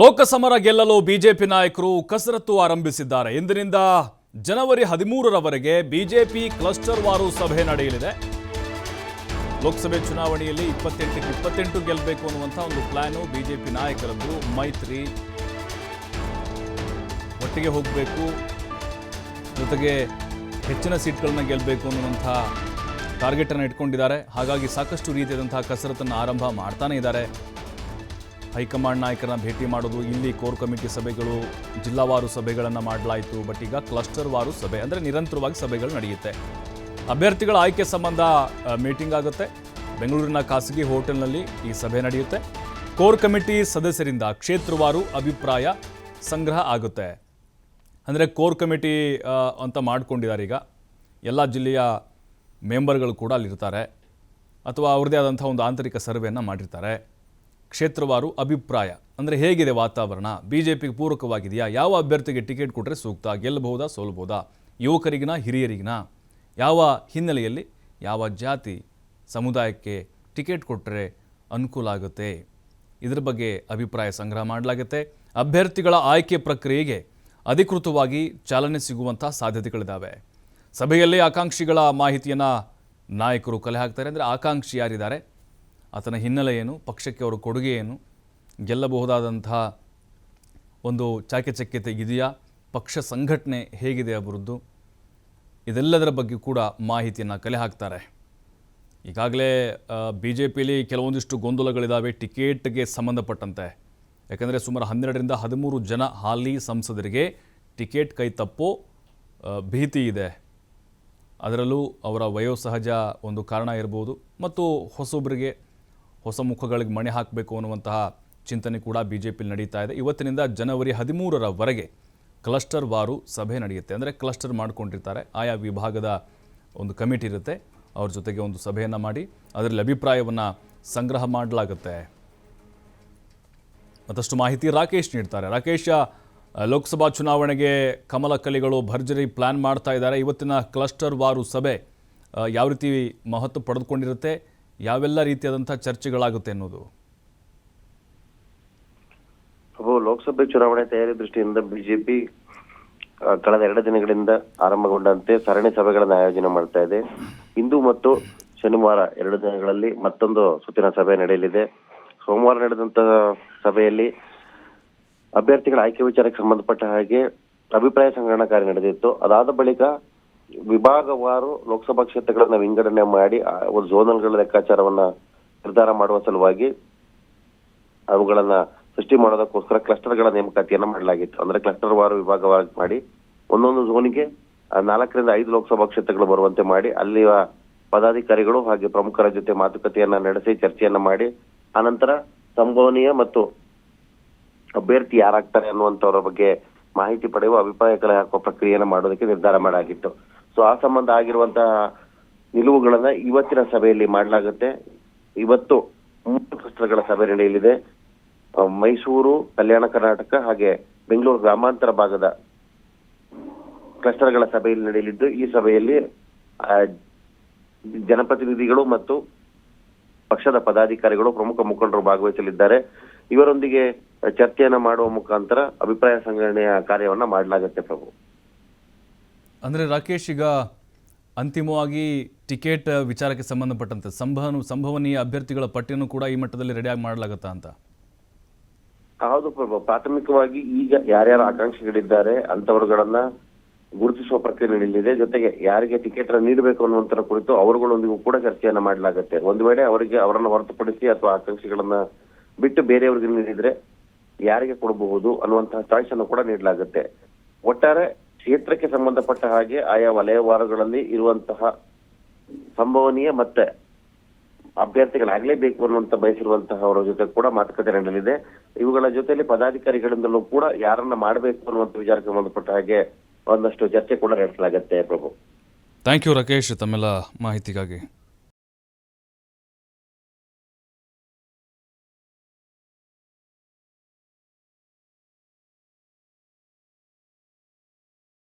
ಲೋಕಸಮರ ಗೆಲ್ಲಲು ಬಿಜೆಪಿ ನಾಯಕರು ಕಸರತ್ತು ಆರಂಭಿಸಿದ್ದಾರೆ. ಇಂದಿನಿಂದ ಜನವರಿ 13ರವರೆಗೆ ಬಿಜೆಪಿ ಕ್ಲಸ್ಟರ್ ವಾರು ಸಭೆ ನಡೆಯಲಿದೆ. ಲೋಕಸಭೆ ಚುನಾವಣೆಯಲ್ಲಿ 28 ಗೆಲ್ಲಬೇಕು ಅನ್ನುವಂಥ ಒಂದು ಪ್ಲಾನು ಬಿಜೆಪಿ ನಾಯಕರದ್ದು. ಮೈತ್ರಿ ಒಟ್ಟಿಗೆ ಹೋಗಬೇಕು, ಜೊತೆಗೆ ಹೆಚ್ಚಿನ ಸೀಟ್ಗಳನ್ನ ಗೆಲ್ಲಬೇಕು ಅನ್ನುವಂಥ ಟಾರ್ಗೆಟ್ ಅನ್ನು ಇಟ್ಕೊಂಡಿದ್ದಾರೆ. ಹಾಗಾಗಿ ಸಾಕಷ್ಟು ರೀತಿಯಾದಂತಹ ಕಸರತ್ತನ್ನು ಆರಂಭ ಮಾಡ್ತಾನೆ ಇದ್ದಾರೆ. ಹೈಕಮಾಂಡ್ ನಾಯಕರನ್ನ ಭೇಟಿ ಮಾಡೋದು, ಇಲ್ಲಿ ಕೋರ್ ಕಮಿಟಿ ಸಭೆಗಳು, ಜಿಲ್ಲಾವಾರು ಸಭೆಗಳನ್ನು ಮಾಡಲಾಯಿತು. ಬಟ್ ಈಗ ಕ್ಲಸ್ಟರ್ ವಾರು ಸಭೆ ಅಂದರೆ ನಿರಂತರವಾಗಿ ಸಭೆಗಳು ನಡೆಯುತ್ತೆ. ಅಭ್ಯರ್ಥಿಗಳ ಆಯ್ಕೆ ಸಂಬಂಧ ಮೀಟಿಂಗ್ ಆಗುತ್ತೆ. ಬೆಂಗಳೂರಿನ ಖಾಸಗಿ ಹೋಟೆಲ್ನಲ್ಲಿ ಈ ಸಭೆ ನಡೆಯುತ್ತೆ. ಕೋರ್ ಕಮಿಟಿ ಸದಸ್ಯರಿಂದ ಕ್ಷೇತ್ರವಾರು ಅಭಿಪ್ರಾಯ ಸಂಗ್ರಹ ಆಗುತ್ತೆ. ಅಂದರೆ ಕೋರ್ ಕಮಿಟಿ ಅಂತ ಮಾಡ್ಕೊಂಡಿದ್ದಾರೆ. ಈಗ ಎಲ್ಲ ಜಿಲ್ಲೆಯ ಮೆಂಬರ್ಗಳು ಕೂಡ ಅಲ್ಲಿರ್ತಾರೆ, ಅಥವಾ ಅವ್ರದ್ದೇ ಆದಂಥ ಒಂದು ಆಂತರಿಕ ಸರ್ವೆಯನ್ನು ಮಾಡಿರ್ತಾರೆ. ಕ್ಷೇತ್ರವಾರು ಅಭಿಪ್ರಾಯ ಅಂದರೆ ಹೇಗಿದೆ ವಾತಾವರಣ, ಬಿ ಜೆ ಪಿಗೆ ಪೂರಕವಾಗಿದೆಯಾ, ಯಾವ ಅಭ್ಯರ್ಥಿಗೆ ಟಿಕೆಟ್ ಕೊಟ್ಟರೆ ಸೂಕ್ತ, ಗೆಲ್ಲಬಹುದಾ ಸೋಲ್ಬಹುದಾ, ಯುವಕರಿಗಿನ ಹಿರಿಯರಿಗಿನ, ಯಾವ ಹಿನ್ನೆಲೆಯಲ್ಲಿ ಯಾವ ಜಾತಿ ಸಮುದಾಯಕ್ಕೆ ಟಿಕೆಟ್ ಕೊಟ್ಟರೆ ಅನುಕೂಲ ಆಗುತ್ತೆ, ಇದರ ಬಗ್ಗೆ ಅಭಿಪ್ರಾಯ ಸಂಗ್ರಹ ಮಾಡಲಾಗುತ್ತೆ. ಅಭ್ಯರ್ಥಿಗಳ ಆಯ್ಕೆ ಪ್ರಕ್ರಿಯೆಗೆ ಅಧಿಕೃತವಾಗಿ ಚಾಲನೆ ಸಿಗುವಂಥ ಸಾಧ್ಯತೆಗಳಿದ್ದಾವೆ. ಸಭೆಯಲ್ಲಿ ಆಕಾಂಕ್ಷಿಗಳ ಮಾಹಿತಿಯನ್ನು ನಾಯಕರು ಕಲೆ ಹಾಕ್ತಾರೆ. ಅಂದರೆ ಆಕಾಂಕ್ಷಿ ಯಾರಿದ್ದಾರೆ, ಆತನ ಹಿನ್ನೆಲೆ ಏನು, ಪಕ್ಷಕ್ಕೆ ಅವರ ಕೊಡುಗೆ ಏನು, ಗೆಲ್ಲಬಹುದಾದಂಥ ಒಂದು ಚಾಕಚಕ್ಯತೆ ಇದೆಯಾ, ಪಕ್ಷ ಸಂಘಟನೆ ಹೇಗಿದೆ ಅವರದ್ದು, ಇದೆಲ್ಲದರ ಬಗ್ಗೆ ಕೂಡ ಮಾಹಿತಿಯನ್ನು ಕಲೆ ಹಾಕ್ತಾರೆ. ಈಗಾಗಲೇ ಬಿ ಜೆ ಪಿಯಲ್ಲಿ ಕೆಲವೊಂದಿಷ್ಟು ಗೊಂದಲಗಳಿದ್ದಾವೆ ಟಿಕೆಟ್ಗೆ ಸಂಬಂಧಪಟ್ಟಂತೆ. ಯಾಕಂದರೆ ಸುಮಾರು 12ರಿಂದ 13 ಜನ ಹಾಲಿ ಸಂಸದರಿಗೆ ಟಿಕೆಟ್ ಕೈ ತಪ್ಪೋ ಭೀತಿ ಇದೆ. ಅದರಲ್ಲೂ ಅವರ ವಯೋಸಹಜ ಒಂದು ಕಾರಣ ಇರ್ಬೋದು, ಮತ್ತು ಹೊಸೊಬ್ಬರಿಗೆ ಹೊಸ ಮುಖಗಳಿಗೆ ಮಣೆ ಹಾಕಬೇಕು ಅನ್ನುವಂತಹ ಚಿಂತನೆ ಕೂಡ ಬಿ ಜೆ ಪಿಲಿ ನಡೀತಾ ಇದೆ. ಇವತ್ತಿನಿಂದ ಜನವರಿ 13ರವರೆಗೆ ಕ್ಲಸ್ಟರ್ ವಾರು ಸಭೆ ನಡೆಯುತ್ತೆ. ಅಂದರೆ ಕ್ಲಸ್ಟರ್ ಮಾಡ್ಕೊಂಡಿರ್ತಾರೆ, ಆಯಾ ವಿಭಾಗದ ಒಂದು ಕಮಿಟಿ ಇರುತ್ತೆ, ಅವ್ರ ಜೊತೆಗೆ ಒಂದು ಸಭೆಯನ್ನು ಮಾಡಿ ಅದರಲ್ಲಿ ಅಭಿಪ್ರಾಯವನ್ನು ಸಂಗ್ರಹ ಮಾಡಲಾಗುತ್ತೆ. ಮತ್ತಷ್ಟು ಮಾಹಿತಿ ರಾಕೇಶ್ ನೀಡ್ತಾರೆ. ರಾಕೇಶ್, ಲೋಕಸಭಾ ಚುನಾವಣೆಗೆ ಕಮಲ ಕಲಿಗಳು ಭರ್ಜರಿ ಪ್ಲ್ಯಾನ್ ಮಾಡ್ತಾ ಇದ್ದಾರೆ. ಇವತ್ತಿನ ಕ್ಲಸ್ಟರ್ ವಾರು ಸಭೆ ಯಾವ ರೀತಿ ಮಹತ್ವ ಪಡೆದುಕೊಂಡಿರುತ್ತೆ, ಯಾವೆಲ್ಲ ರೀತಿಯಾದಂಥ ಚರ್ಚೆಗಳಾಗುತ್ತೆ ಅನ್ನೋದು? ಲೋಕಸಭೆ ಚುನಾವಣೆ ತಯಾರಿ ದೃಷ್ಟಿಯಿಂದ ಬಿಜೆಪಿ ಕಳೆದ 2 ದಿನಗಳಿಂದ ಆರಂಭಗೊಂಡಂತೆ ಸರಣಿ ಸಭೆಗಳನ್ನು ಆಯೋಜನೆ ಮಾಡ್ತಾ ಇದೆ. ಇಂದು ಮತ್ತು ಶನಿವಾರ 2 ದಿನಗಳಲ್ಲಿ ಮತ್ತೊಂದು ಸುತ್ತಿನ ಸಭೆ ನಡೆಯಲಿದೆ. ಸೋಮವಾರ ನಡೆದಂತಹ ಸಭೆಯಲ್ಲಿ ಅಭ್ಯರ್ಥಿಗಳ ಆಯ್ಕೆ ವಿಚಾರಕ್ಕೆ ಸಂಬಂಧಪಟ್ಟ ಹಾಗೆ ಅಭಿಪ್ರಾಯ ಸಂಗ್ರಹಣಾ ಕಾರ್ಯ ನಡೆದಿತ್ತು. ಅದಾದ ಬಳಿಕ ವಿಭಾಗವಾರು ಲೋಕಸಭಾ ಕ್ಷೇತ್ರಗಳನ್ನ ವಿಂಗಡಣೆ ಮಾಡಿ ಒಂದು ಝೋನಲ್ಗಳ ಲೆಕ್ಕಾಚಾರವನ್ನ ನಿರ್ಧಾರ ಮಾಡುವ ಸಲುವಾಗಿ ಅವುಗಳನ್ನ ಸೃಷ್ಟಿ ಮಾಡೋದಕ್ಕೋಸ್ಕರ ಕ್ಲಸ್ಟರ್ಗಳ ನೇಮಕಾತಿಯನ್ನ ಮಾಡಲಾಗಿತ್ತು. ಅಂದ್ರೆ ಕ್ಲಸ್ಟರ್ ವಾರು ವಿಭಾಗವಾಗಿ ಮಾಡಿ ಒಂದೊಂದು ಝೋನಿಗೆ 4ರಿಂದ 5 ಲೋಕಸಭಾ ಕ್ಷೇತ್ರಗಳು ಬರುವಂತೆ ಮಾಡಿ ಅಲ್ಲಿಯ ಪದಾಧಿಕಾರಿಗಳು ಹಾಗೆ ಪ್ರಮುಖರ ಜೊತೆ ಮಾತುಕತೆಯನ್ನ ನಡೆಸಿ ಚರ್ಚೆಯನ್ನ ಮಾಡಿ ಆನಂತರ ಸಂಭವನೀಯ ಮತ್ತು ಅಭ್ಯರ್ಥಿ ಯಾರಾಗ್ತಾರೆ ಅನ್ನುವಂಥವ್ರ ಬಗ್ಗೆ ಮಾಹಿತಿ ಪಡೆಯುವ ಅಭಿಪ್ರಾಯ ಕಲೆ ಹಾಕುವ ಪ್ರಕ್ರಿಯೆಯನ್ನು ಮಾಡೋದಕ್ಕೆ ನಿರ್ಧಾರ ಮಾಡಲಾಗಿತ್ತು. ಸೊ ಆ ಸಂಬಂಧ ಆಗಿರುವಂತಹ ನಿಲುವುಗಳನ್ನ ಇವತ್ತಿನ ಸಭೆಯಲ್ಲಿ ಮಾಡಲಾಗುತ್ತೆ. ಇವತ್ತು 3 ಕ್ಲಸ್ಟರ್ಗಳ ಸಭೆ ನಡೆಯಲಿದೆ. ಮೈಸೂರು, ಕಲ್ಯಾಣ ಕರ್ನಾಟಕ ಹಾಗೆ ಬೆಂಗಳೂರು ಗ್ರಾಮಾಂತರ ಭಾಗದ ಕ್ಲಸ್ಟರ್ಗಳ ಸಭೆಯಲ್ಲಿ ನಡೆಯಲಿದ್ದು, ಈ ಸಭೆಯಲ್ಲಿ ಜನಪ್ರತಿನಿಧಿಗಳು ಮತ್ತು ಪಕ್ಷದ ಪದಾಧಿಕಾರಿಗಳು ಪ್ರಮುಖ ಮುಖಂಡರು ಭಾಗವಹಿಸಲಿದ್ದಾರೆ. ಇವರೊಂದಿಗೆ ಚರ್ಚೆಯನ್ನ ಮಾಡುವ ಮುಖಾಂತರ ಅಭಿಪ್ರಾಯ ಸಂಗ್ರಹಣೆಯ ಕಾರ್ಯವನ್ನ ಮಾಡಲಾಗುತ್ತೆ. ಪ್ರಭು, ಅಂದರೆ ರಾಕೇಶ್, ಈಗ ಅಂತಿಮವಾಗಿ ಟಿಕೆಟ್ ವಿಚಾರಕ್ಕೆ ಸಂಬಂಧಪಟ್ಟಂತೆ ಸಂಭವನೀಯ ಅಭ್ಯರ್ಥಿಗಳ ಪಟ್ಟಿಯನ್ನು ಕೂಡ ಈ ಮಟ್ಟದಲ್ಲಿ ರೆಡಿಯಾಗಿ ಮಾಡಲಾಗುತ್ತಾ ಅಂತ? ಹೌದು ಪ್ರಭು, ಪ್ರಾಥಮಿಕವಾಗಿ ಈಗ ಯಾರ್ಯಾರು ಆಕಾಂಕ್ಷಿಗಳಿದ್ದಾರೆ ಅಂತವರುಗಳನ್ನ ಗುರುತಿಸುವ ಪ್ರಕ್ರಿಯೆ ನಡೆಯಲಿದೆ. ಜೊತೆಗೆ ಯಾರಿಗೆ ಟಿಕೆಟ್ ನೀಡಬೇಕು ಅನ್ನುವಂತರ ಕುರಿತು ಅವರುಗಳೊಂದಿಗೂ ಕೂಡ ಚರ್ಚೆಯನ್ನ ಮಾಡಲಾಗುತ್ತೆ. ಒಂದು ವೇಳೆ ಅವರನ್ನ ಹೊರತುಪಡಿಸಿ ಅಥವಾ ಆಕಾಂಕ್ಷಿಗಳನ್ನ ಬಿಟ್ಟು ಬೇರೆಯವರಿಗೆ ನೀಡಿದ್ರೆ ಯಾರಿಗೆ ಕೊಡಬಹುದು ಅನ್ನುವಂತಹ ಚಾಯ್ಸ್ ಅನ್ನು ಕೂಡ ನೀಡಲಾಗುತ್ತೆ. ಒಟ್ಟಾರೆ ಕ್ಷೇತ್ರಕ್ಕೆ ಸಂಬಂಧಪಟ್ಟ ಹಾಗೆ ಆಯಾ ವಲಯವಾರುಗಳಲ್ಲಿ ಇರುವಂತಹ ಸಂಭವನೀಯ ಮತ್ತೆ ಅಭ್ಯರ್ಥಿಗಳಾಗಲೇಬೇಕು ಅನ್ನುವಂತ ಬಯಸಿರುವಂತಹ ಅವರ ಜೊತೆ ಕೂಡ ಮಾತುಕತೆ ನಡೆಯಲಿದೆ. ಇವುಗಳ ಜೊತೆಯಲ್ಲಿ ಪದಾಧಿಕಾರಿಗಳಿಂದಲೂ ಕೂಡ ಯಾರನ್ನ ಮಾಡಬೇಕು ಅನ್ನುವಂಥ ವಿಚಾರಕ್ಕೆ ಸಂಬಂಧಪಟ್ಟ ಹಾಗೆ ಒಂದಷ್ಟು ಚರ್ಚೆ ಕೂಡ ನಡೆಸಲಾಗುತ್ತೆ. ಪ್ರಭು, ಥ್ಯಾಂಕ್ ಯು ರಾಕೇಶ್ ತಮ್ಮೆಲ್ಲ ಮಾಹಿತಿಗಾಗಿ.